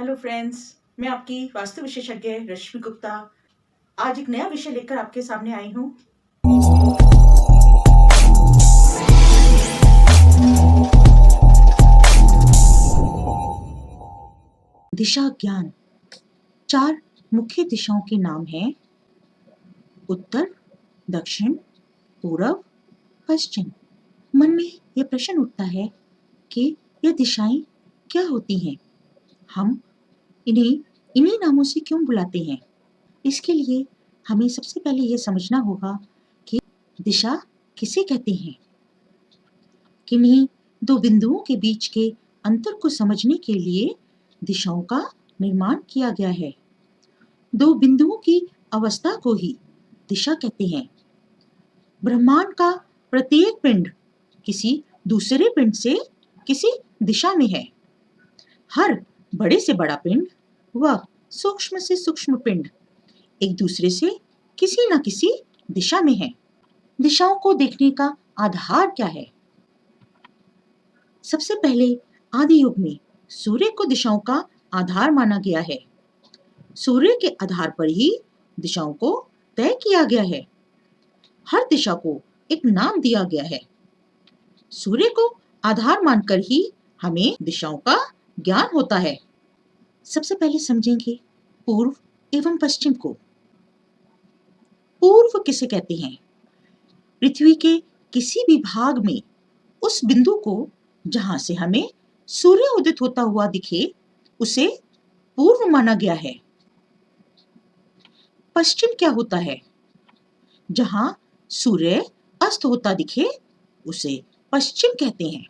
Hello friends, मैं आपकी वास्तु विशेषज्ञ रश्मि गुप्ता आज एक नया विषय लेकर आपके सामने आई हूँ। दिशा ज्ञान। 4 मुख्य दिशाओं के नाम हैं उत्तर, दक्षिण, पूर्व, पश्चिम। मन में यह प्रश्न उठता है कि ये दिशाएं क्या होती हैं? हम इन्हें इन्हीं नामों से क्यों बुलाते हैं? इसके लिए हमें सबसे पहले यह समझना होगा कि दिशा किसे कहते हैं। किन्हीं दो बिंदुओं के बीच के अंतर को समझने के लिए दिशाओं का निर्माण किया गया है। दो बिंदुओं की अवस्था को ही दिशा कहते हैं। ब्रह्मांड का प्रत्येक पिंड किसी दूसरे पिंड से किसी दिशा में है। हर बड़े से बड़ा पिंड व सूक्ष्म से सूक्ष्म पिंड एक दूसरे से किसी न किसी दिशा में है। दिशाओं को देखने का आधार क्या है? सबसे पहले आदि युग में सूर्य को दिशाओं का आधार माना गया है। सूर्य के आधार पर ही दिशाओं को तय किया गया है। हर दिशा को एक नाम दिया गया है। सूर्य को आधार मानकर ही हमें दिशाओं का ज्ञान होता है। सबसे पहले समझेंगे पूर्व एवं पश्चिम को। पूर्व किसे कहते हैं? पृथ्वी के किसी भी भाग में उस बिंदु को जहां से हमें सूर्य उदित होता हुआ दिखे उसे पूर्व माना गया है। पश्चिम क्या होता है? जहां सूर्य अस्त होता दिखे उसे पश्चिम कहते हैं।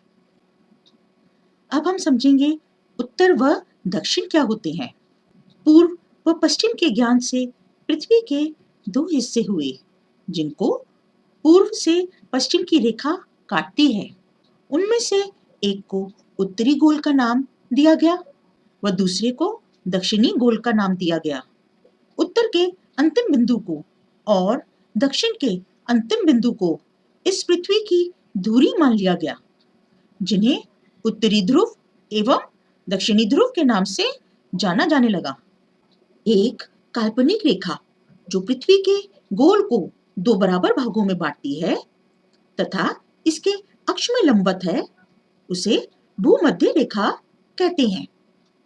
अब हम समझेंगे उत्तर व दक्षिण क्या होते हैं। पूर्व व पश्चिम के ज्ञान से पृथ्वी के 2 हिस्से हुए जिनको पूर्व से पश्चिम की रेखा काटती है। उनमें से एक को उत्तरी गोल का नाम दिया गया व दूसरे को दक्षिणी गोल का नाम दिया गया। उत्तर के अंतिम बिंदु को और दक्षिण के अंतिम बिंदु को इस पृथ्वी की धुरी मान लिया गया, जिन्हें उत्तरी ध्रुव एवं दक्षिणी ध्रुव के नाम से जाना जाने लगा। एक काल्पनिक रेखा जो पृथ्वी के गोल को 2 बराबर भागों में बांटती है तथा इसके अक्ष में लंबवत है, उसे भूमध्य रेखा कहते हैं।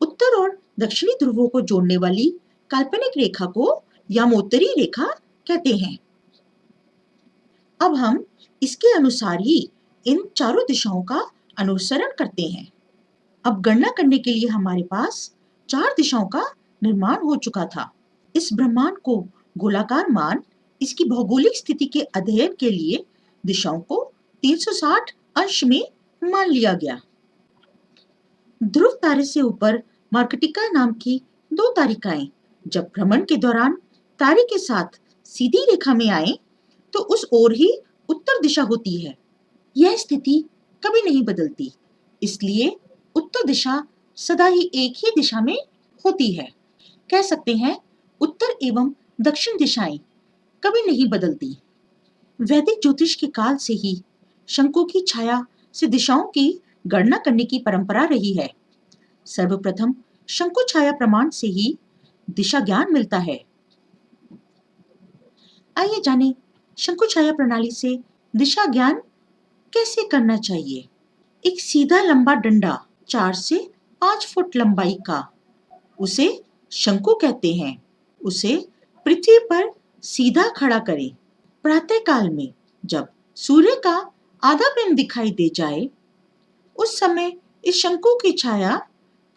उत्तर और दक्षिणी ध्रुवों को जोड़ने वाली काल्पनिक रेखा को यामोत्तरी रेखा कहते हैं। अब हम इसके अनुसार ही इन चारों दिशाओं का अनुसरण करते हैं। अब गणना करने के लिए हमारे पास 4 दिशाओं का निर्माण हो चुका था। इस ब्रह्मांड को गोलाकार मान इसकी भौगोलिक स्थिति के अध्ययन के लिए दिशाओं को 360 अंश में मान लिया गया। ध्रुव तारे से ऊपर मार्कटिका नाम की 2 तारिकाएं जब भ्रमण के दौरान तारे के साथ सीधी रेखा में आए तो उस ओर ही उत्तर दिशा होती है। यह स्थिति कभी नहीं बदलती, इसलिए उत्तर दिशा सदा ही एक ही दिशा में होती है। कह सकते हैं उत्तर एवं दक्षिण दिशाएं कभी नहीं बदलती। वैदिक ज्योतिष के काल से ही शंकु की छाया से दिशाओं की गणना करने की परंपरा रही है। सर्वप्रथम शंकु छाया प्रमाण से ही दिशा ज्ञान मिलता है। आइए जानें शंकु छाया प्रणाली से दिशा ज्ञान कैसे करना चाहिए। एक सीधा लंबा डंडा 4 से 5 फुट लंबाई का, उसे शंकु कहते हैं। उसे पृथ्वी पर सीधा खड़ा करें। प्रातः काल में जब सूर्य का आधा पिंड दिखाई दे जाए उस समय इस शंकु की छाया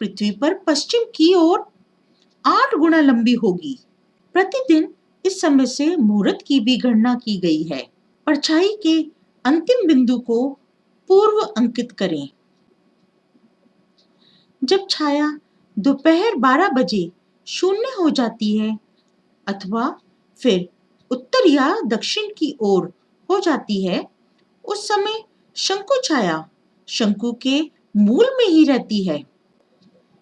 पृथ्वी पर पश्चिम की ओर 8 गुना लंबी होगी। प्रतिदिन इस समय से मुहूर्त की भी गणना की गई है। परछाई के अंतिम बिंदु को पूर्व अंकित करें। जब छाया दोपहर 12 बजे शून्य हो जाती है अथवा फिर उत्तर या दक्षिण की ओर हो जाती है, उस समय शंकु छाया शंकु के मूल में ही रहती है।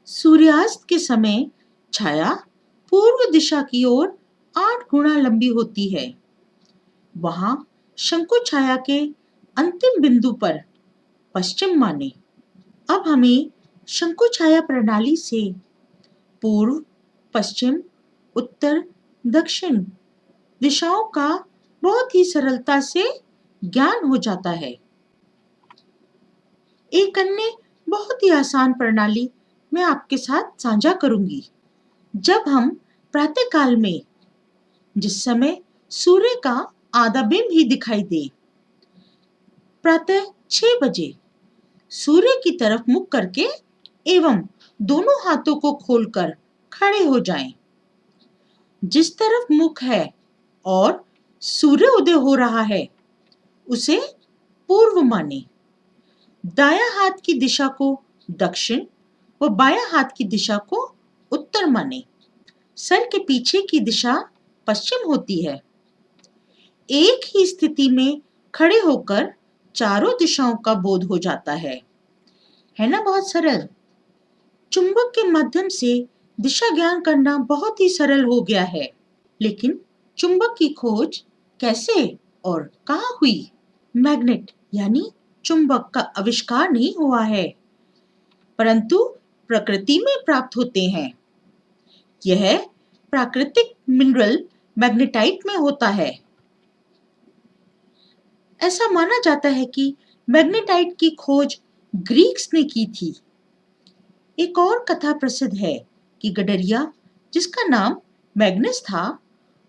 सूर्यास्त के समय छाया पूर्व दिशा की ओर 8 गुना लंबी होती है। वहां शंकु छाया के अंतिम बिंदु पर पश्चिम माने। अब हमें शंकु छाया प्रणाली से पूर्व, पश्चिम, उत्तर, दक्षिण दिशाओं का बहुत ही सरलता से ज्ञान हो जाता है। एक अन्य बहुत ही आसान प्रणाली मैं आपके साथ साझा करूंगी। जब हम प्रातःकाल में, जिस समय सूर्य का आधा बिंब ही दिखाई दे, प्रातः 6 बजे सूर्य की तरफ मुख करके एवं दोनों हाथों को खोलकर खड़े हो जाएं। जिस तरफ मुख है और सूर्य उदय हो रहा है उसे पूर्व माने। दायां हाथ की दिशा को दक्षिण व बायां हाथ की दिशा को उत्तर माने। सर के पीछे की दिशा पश्चिम होती है। एक ही स्थिति में खड़े होकर चारों दिशाओं का बोध हो जाता है ना? बहुत सरल। चुंबक के माध्यम से दिशा ज्ञान करना बहुत ही सरल हो गया है। लेकिन चुंबक की खोज कैसे और कहाँ हुई? मैग्नेट यानी चुंबक का आविष्कार नहीं हुआ है, परंतु प्रकृति में प्राप्त होते हैं। यह प्राकृतिक मिनरल मैग्नेटाइट में होता है। ऐसा माना जाता है कि मैग्नेटाइट की खोज ग्रीक्स ने की थी। एक और कथा प्रसिद्ध है कि गडरिया, जिसका नाम मैग्नस था,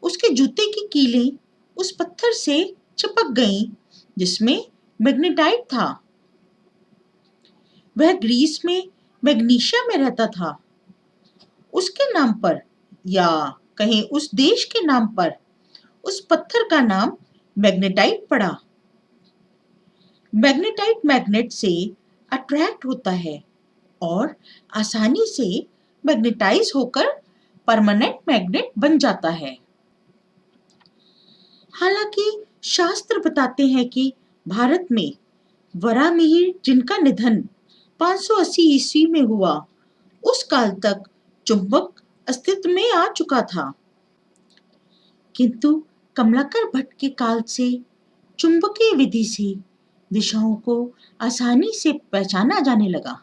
उसके जूते की कीलें उस पत्थर से चिपक गईं जिसमें मैग्नेटाइट था। वह ग्रीस में मैग्नीशिया में रहता था। उसके नाम पर या कहीं उस देश के नाम पर उस पत्थर का नाम मैग्नेटाइट पड़ा। मैग्नेटाइट मैग्नेट से अट्रैक्ट होता है और आसानी से मैग्नेटाइज होकर परमानेंट मैग्नेट बन जाता है। हालांकि शास्त्र बताते हैं कि भारत में वराहमिहिर, जिनका निधन 580 ईस्वी में हुआ, उस काल तक चुंबक अस्तित्व में आ चुका था। किंतु कमलाकर भट्ट के काल से चुंबकीय विधि से दिशाओं को आसानी से पहचाना जाने लगा।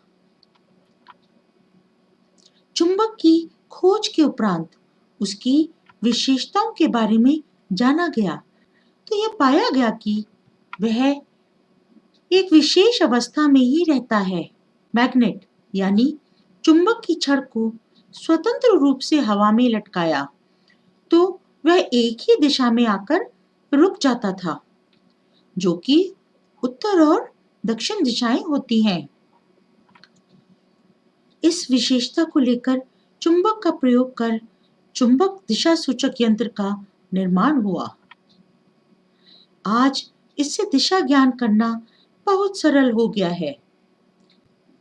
चुंबक की खोज के उपरांत उसकी विशेषताओं के बारे में जाना गया तो यह पाया गया कि वह एक विशेष अवस्था में ही रहता है। मैग्नेट यानी चुंबक की छड़ को स्वतंत्र रूप से हवा में लटकाया तो वह एक ही दिशा में आकर रुक जाता था, जो कि उत्तर और दक्षिण दिशाएं होती हैं। इस विशेषता को लेकर चुंबक का प्रयोग कर चुंबक दिशा सूचक यंत्र का निर्माण हुआ। आज इससे दिशा ज्ञान करना बहुत सरल हो गया है।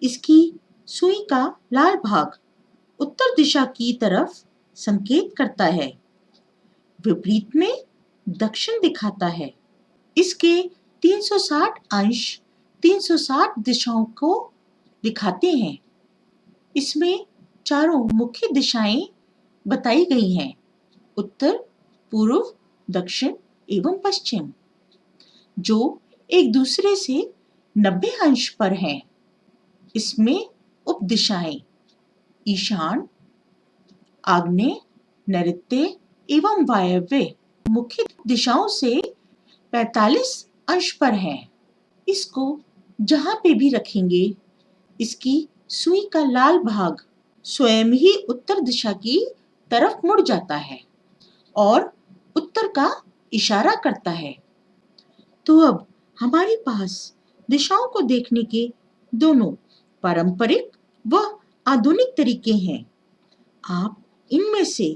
इसकी सुई का लाल भाग उत्तर दिशा की तरफ संकेत करता है, विपरीत में दक्षिण दिखाता है। इसके 360 अंश 360 दिशाओं को दिखाते हैं। इसमें चारों मुख्य दिशाएं बताई गई हैं: उत्तर, पूर्व, दक्षिण एवं पश्चिम, जो एक दूसरे से 90 अंश पर हैं। इसमें उप दिशाएं ईशान, आग्नेय, नैऋत्य एवं वायव्य मुख्य दिशाओं से 45 अंश पर हैं। इसको जहां पे भी रखेंगे, इसकी सुई का लाल भाग स्वयं ही उत्तर दिशा की तरफ मुड़ जाता है और उत्तर का इशारा करता है। तो अब हमारे पास दिशाओं को देखने के दोनों पारंपरिक व आधुनिक तरीके हैं। आप इनमें से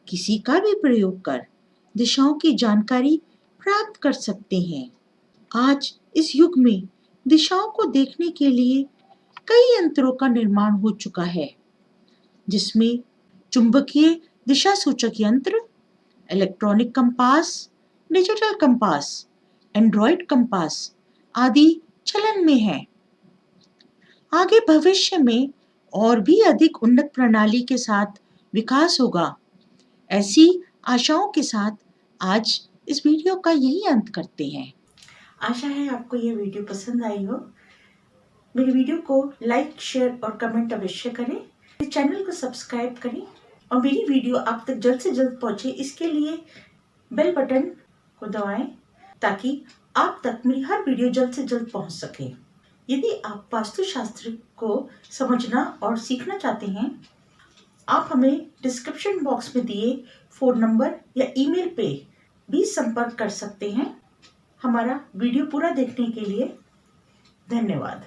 किसी का भी प्रयोग कर दिशाओं की जानकारी प्राप्त कर सकते हैं। आज इस युग में दिशाओं को देखने के लिए कई यंत्रों का निर्माण हो चुका है, जिसमें चुंबकीय दिशा सूचक यंत्र, electronic compass, digital compass, Android compass आदि चलन में है। आगे भविष्य में और भी अधिक उन्नत प्रणाली के साथ विकास होगा। ऐसी आशाओं के साथ आज इस वीडियो का यही अंत करते हैं। आशा है आपको ये वीडियो पसंद आई हो। मेरे वीडियो को लाइक, शेयर और कमेंट अवश्य करें। इस चैनल को सब्सक्राइब करें और मेरी वीडियो आप तक जल्द से जल्द पहुंचे, इसके लिए बेल बटन को दबाएं ताकि आप तक मेरी हर वीडियो जल्द से जल्द पहुंच सके। यदि आप वास्तुशास्त्र को समझना और सीखना चाहते हैं, आप हमें डिस्क्रिप्शन बॉक्स में दिए फ़ोन नंबर या ईमेल पे भी संपर्क कर सकते हैं। हमारा वीडियो पूरा देखने के लिए धन्यवाद।